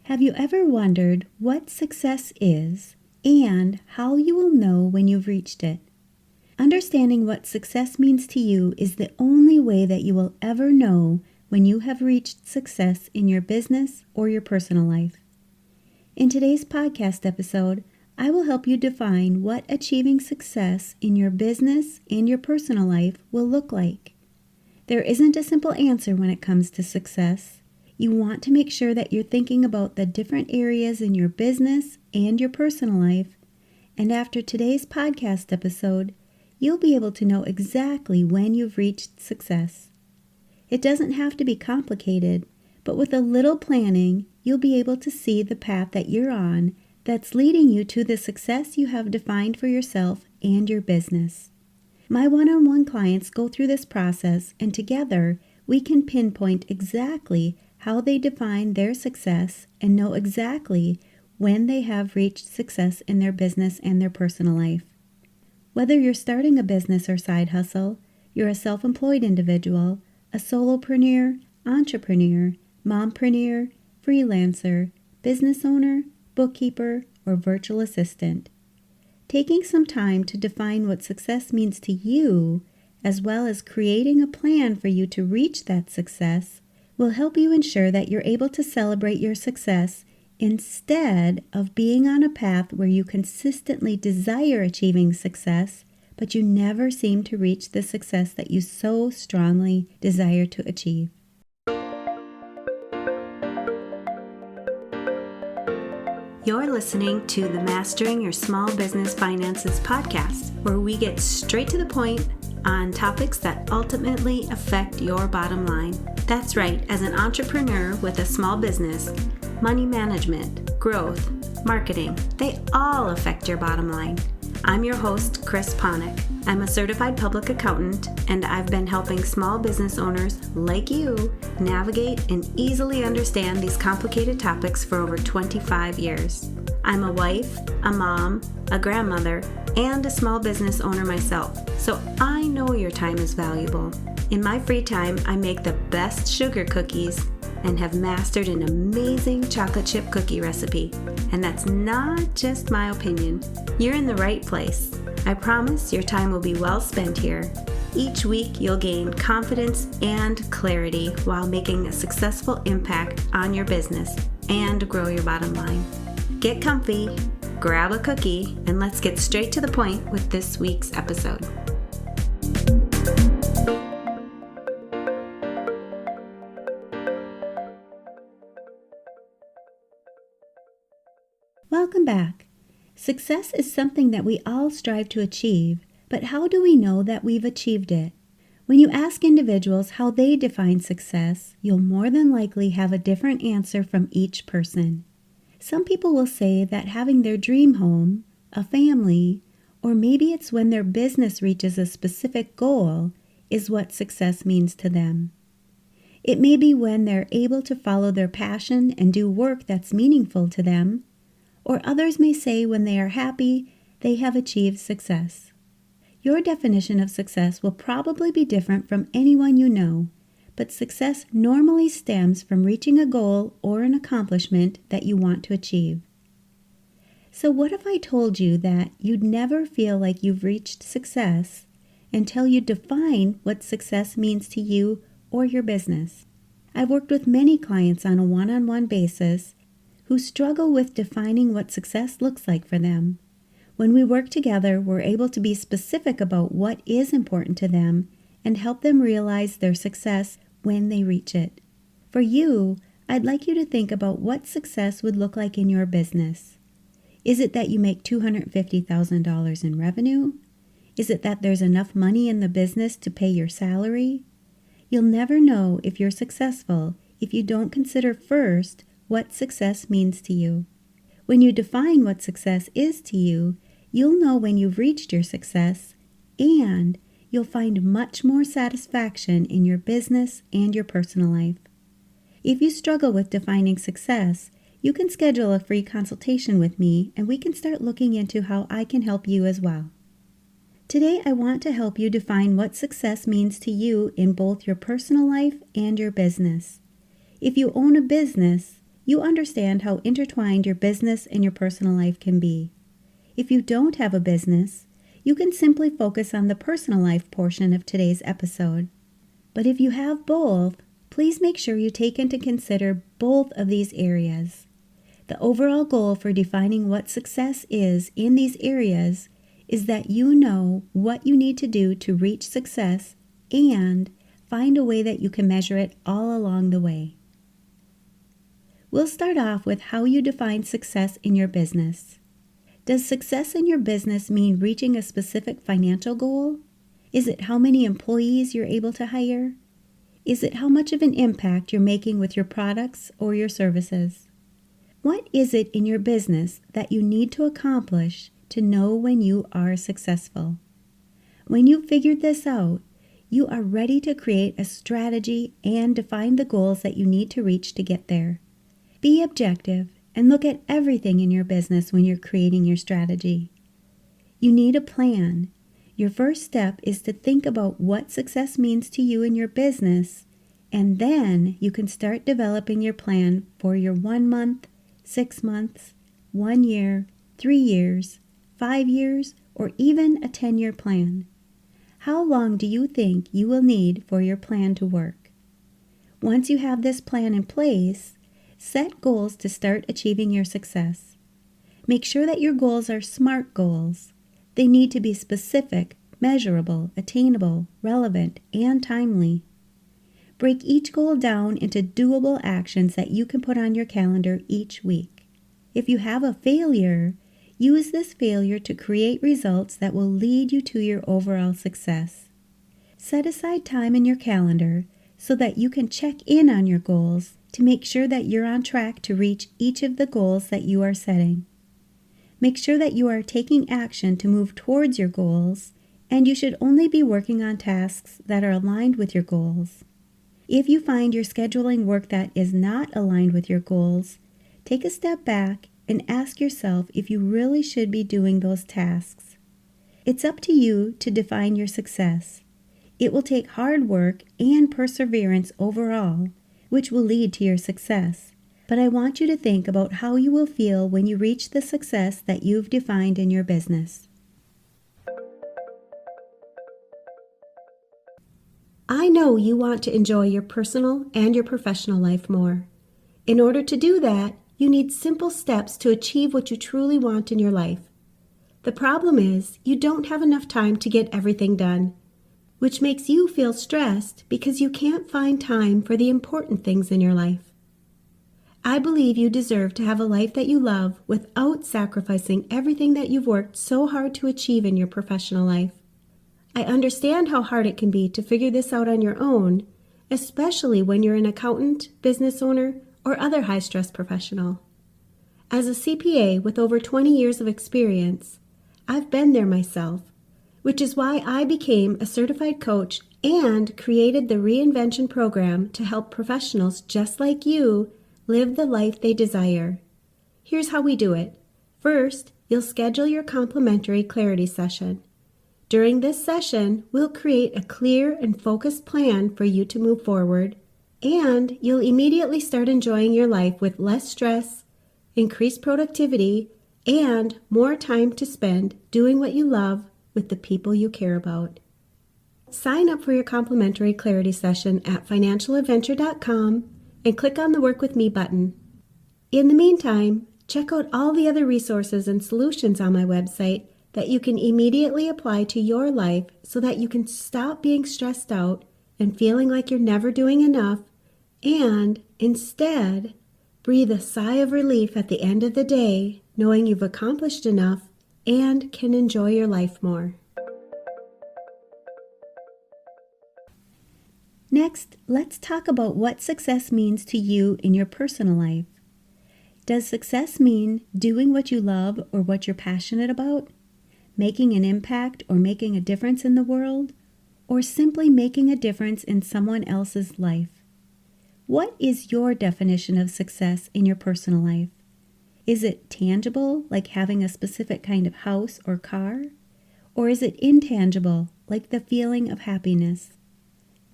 Have you ever wondered what success is and how you will know when you've reached it? Understanding what success means to you is the only way that you will ever know when you have reached success in your business or your personal life. In today's podcast episode, I will help you define what achieving success in your business and your personal life will look like. There isn't a simple answer when it comes to success. You want to make sure that you're thinking about the different areas in your business and your personal life, and after today's podcast episode, you'll be able to know exactly when you've reached success. It doesn't have to be complicated, but with a little planning, you'll be able to see the path that you're on that's leading you to the success you have defined for yourself and your business. My one-on-one clients go through this process, and together we can pinpoint exactly how they define their success and know exactly when they have reached success in their business and their personal life. Whether you're starting a business or side hustle, you're a self-employed individual, a solopreneur, entrepreneur, mompreneur, freelancer, business owner, bookkeeper, or virtual assistant. Taking some time to define what success means to you, as well as creating a plan for you to reach that success, will help you ensure that you're able to celebrate your success instead of being on a path where you consistently desire achieving success, but you never seem to reach the success that you so strongly desire to achieve. You're listening to the Mastering Your Small Business Finances podcast, where we get straight to the point on topics that ultimately affect your bottom line. That's right, as an entrepreneur with a small business, money management, growth, marketing, they all affect your bottom line. I'm your host, Chris Ponick. I'm a certified public accountant, and I've been helping small business owners like you navigate and easily understand these complicated topics for over 25 years. I'm a wife, a mom, a grandmother, and a small business owner myself, so I know your time is valuable. In my free time, I make the best sugar cookies and have mastered an amazing chocolate chip cookie recipe. And that's not just my opinion. You're in the right place. I promise your time will be well spent here. Each week, you'll gain confidence and clarity while making a successful impact on your business and grow your bottom line. Get comfy, grab a cookie, and let's get straight to the point with this week's episode. Welcome back. Success is something that we all strive to achieve, but how do we know that we've achieved it? When you ask individuals how they define success, you'll more than likely have a different answer from each person. Some people will say that having their dream home, a family, or maybe it's when their business reaches a specific goal is what success means to them. It may be when they're able to follow their passion and do work that's meaningful to them, or others may say when they are happy, they have achieved success. Your definition of success will probably be different from anyone you know, but success normally stems from reaching a goal or an accomplishment that you want to achieve. So what if I told you that you'd never feel like you've reached success until you define what success means to you or your business? I've worked with many clients on a one-on-one basis who struggle with defining what success looks like for them. When we work together, we're able to be specific about what is important to them and help them realize their success when they reach it. For you, I'd like you to think about what success would look like in your business. Is it that you make $250,000 in revenue? Is it that there's enough money in the business to pay your salary? You'll never know if you're successful if you don't consider first what success means to you. When you define what success is to you, you'll know when you've reached your success, and you'll find much more satisfaction in your business and your personal life. If you struggle with defining success, you can schedule a free consultation with me, and we can start looking into how I can help you as well. Today, I want to help you define what success means to you in both your personal life and your business. If you own a business, you understand how intertwined your business and your personal life can be. If you don't have a business, you can simply focus on the personal life portion of today's episode. But if you have both, please make sure you take into consider both of these areas. The overall goal for defining what success is in these areas is that you know what you need to do to reach success and find a way that you can measure it all along the way. We'll start off with how you define success in your business. Does success in your business mean reaching a specific financial goal? Is it how many employees you're able to hire? Is it how much of an impact you're making with your products or your services? What is it in your business that you need to accomplish to know when you are successful? When you've figured this out, you are ready to create a strategy and define the goals that you need to reach to get there. Be objective and look at everything in your business when you're creating your strategy. You need a plan. Your first step is to think about what success means to you in your business, and then you can start developing your plan for your 1 month, 6 months, 1 year, 3 years, 5 years, or even a 10-year plan. How long do you think you will need for your plan to work? Once you have this plan in place, set goals to start achieving your success. Make sure that your goals are SMART goals. They need to be specific, measurable, attainable, relevant, and timely. Break each goal down into doable actions that you can put on your calendar each week. If you have a failure, use this failure to create results that will lead you to your overall success. Set aside time in your calendar so that you can check in on your goals to make sure that you're on track to reach each of the goals that you are setting. Make sure that you are taking action to move towards your goals, and you should only be working on tasks that are aligned with your goals. If you find you're scheduling work that is not aligned with your goals, take a step back and ask yourself if you really should be doing those tasks. It's up to you to define your success. It will take hard work and perseverance overall, which will lead to your success. But I want you to think about how you will feel when you reach the success that you've defined in your business. I know you want to enjoy your personal and your professional life more. In order to do that, you need simple steps to achieve what you truly want in your life. The problem is you don't have enough time to get everything done, which makes you feel stressed because you can't find time for the important things in your life. I believe you deserve to have a life that you love without sacrificing everything that you've worked so hard to achieve in your professional life. I understand how hard it can be to figure this out on your own, especially when you're an accountant, business owner, or other high-stress professional. As a CPA with over 20 years of experience, I've been there myself, which is why I became a certified coach and created the Reinvention program to help professionals just like you live the life they desire. Here's how we do it. First, you'll schedule your complimentary clarity session. During this session, we'll create a clear and focused plan for you to move forward, and you'll immediately start enjoying your life with less stress, increased productivity, and more time to spend doing what you love with the people you care about. Sign up for your complimentary clarity session at financialadventure.com and click on the Work With Me button. In the meantime, check out all the other resources and solutions on my website that you can immediately apply to your life so that you can stop being stressed out and feeling like you're never doing enough, and instead breathe a sigh of relief at the end of the day knowing you've accomplished enough and can enjoy your life more. Next, let's talk about what success means to you in your personal life. Does success mean doing what you love or what you're passionate about? Making an impact or making a difference in the world? Or simply making a difference in someone else's life? What is your definition of success in your personal life? Is it tangible, like having a specific kind of house or car? Or is it intangible, like the feeling of happiness?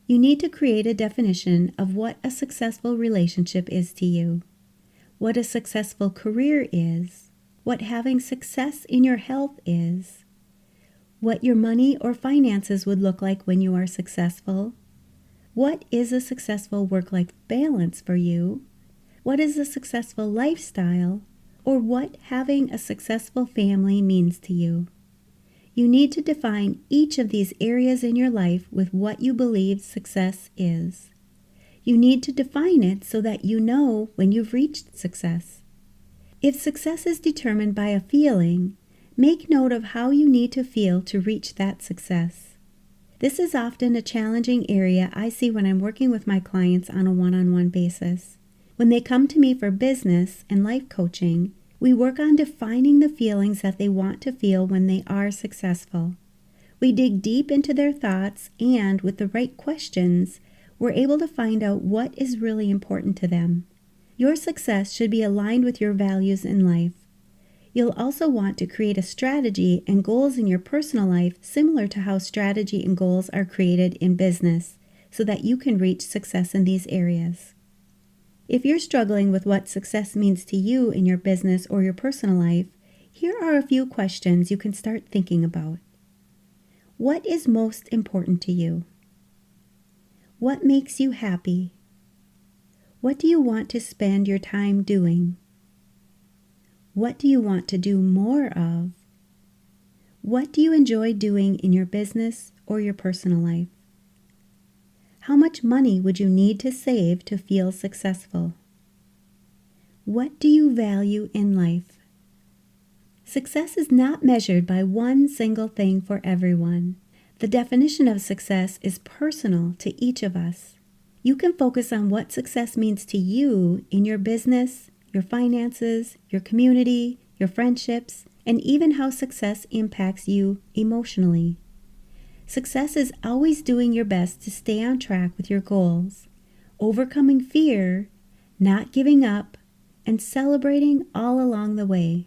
You need to create a definition of what a successful relationship is to you. what a successful career is, what having success in your health is, what your money or finances would look like when you are successful, what is a successful work-life balance for you, what is a successful lifestyle, or what having a successful family means to you. You need to define each of these areas in your life with what you believe success is. You need to define it so that you know when you've reached success. If success is determined by a feeling, make note of how you need to feel to reach that success. This is often a challenging area I see when I'm working with my clients on a one-on-one basis. When they come to me for business and life coaching, we work on defining the feelings that they want to feel when they are successful. We dig deep into their thoughts and, with the right questions, we're able to find out what is really important to them. Your success should be aligned with your values in life. You'll also want to create a strategy and goals in your personal life similar to how strategy and goals are created in business, so that you can reach success in these areas. If you're struggling with what success means to you in your business or your personal life, here are a few questions you can start thinking about. What is most important to you? What makes you happy? What do you want to spend your time doing? What do you want to do more of? What do you enjoy doing in your business or your personal life? How much money would you need to save to feel successful? What do you value in life? Success is not measured by one single thing for everyone. The definition of success is personal to each of us. You can focus on what success means to you in your business, your finances, your community, your friendships, and even how success impacts you emotionally. Success is always doing your best to stay on track with your goals, overcoming fear, not giving up, and celebrating all along the way.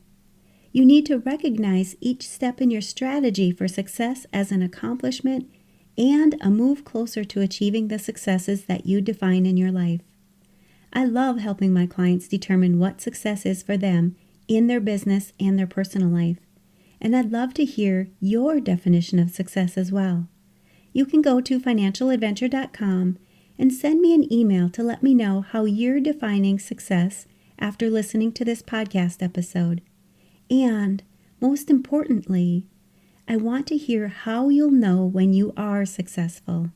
You need to recognize each step in your strategy for success as an accomplishment and a move closer to achieving the successes that you define in your life. I love helping my clients determine what success is for them in their business and their personal life, and I'd love to hear your definition of success as well. You can go to financialadventure.com and send me an email to let me know how you're defining success after listening to this podcast episode. And, most importantly, I want to hear how you'll know when you are successful.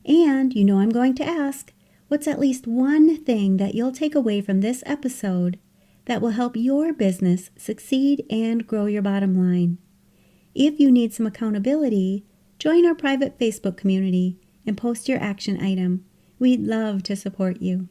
And you know I'm going to ask, what's at least one thing that you'll take away from this episode that will help your business succeed and grow your bottom line? If you need some accountability, join our private Facebook community and post your action item. We'd love to support you.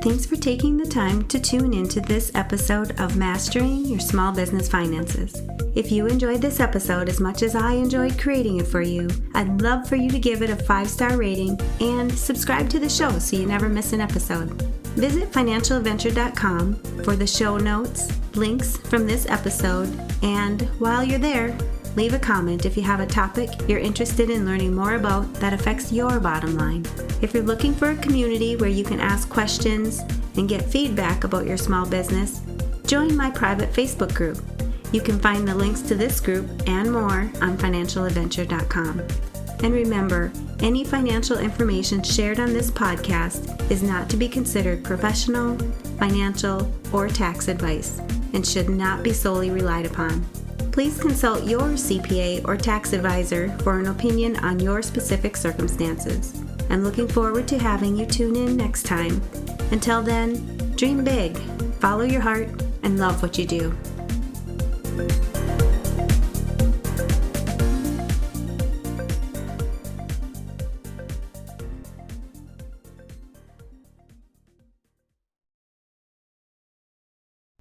Thanks for taking the time to tune into this episode of Mastering Your Small Business Finances. If you enjoyed this episode as much as I enjoyed creating it for you, I'd love for you to give it a 5-star rating and subscribe to the show so you never miss an episode. Visit financialadventure.com for the show notes, links from this episode, and while you're there, leave a comment if you have a topic you're interested in learning more about that affects your bottom line. If you're looking for a community where you can ask questions and get feedback about your small business, join my private Facebook group. You can find the links to this group and more on financialadventure.com. And remember, any financial information shared on this podcast is not to be considered professional, financial, or tax advice and should not be solely relied upon. Please consult your CPA or tax advisor for an opinion on your specific circumstances. I'm looking forward to having you tune in next time. Until then, dream big, follow your heart, and love what you do.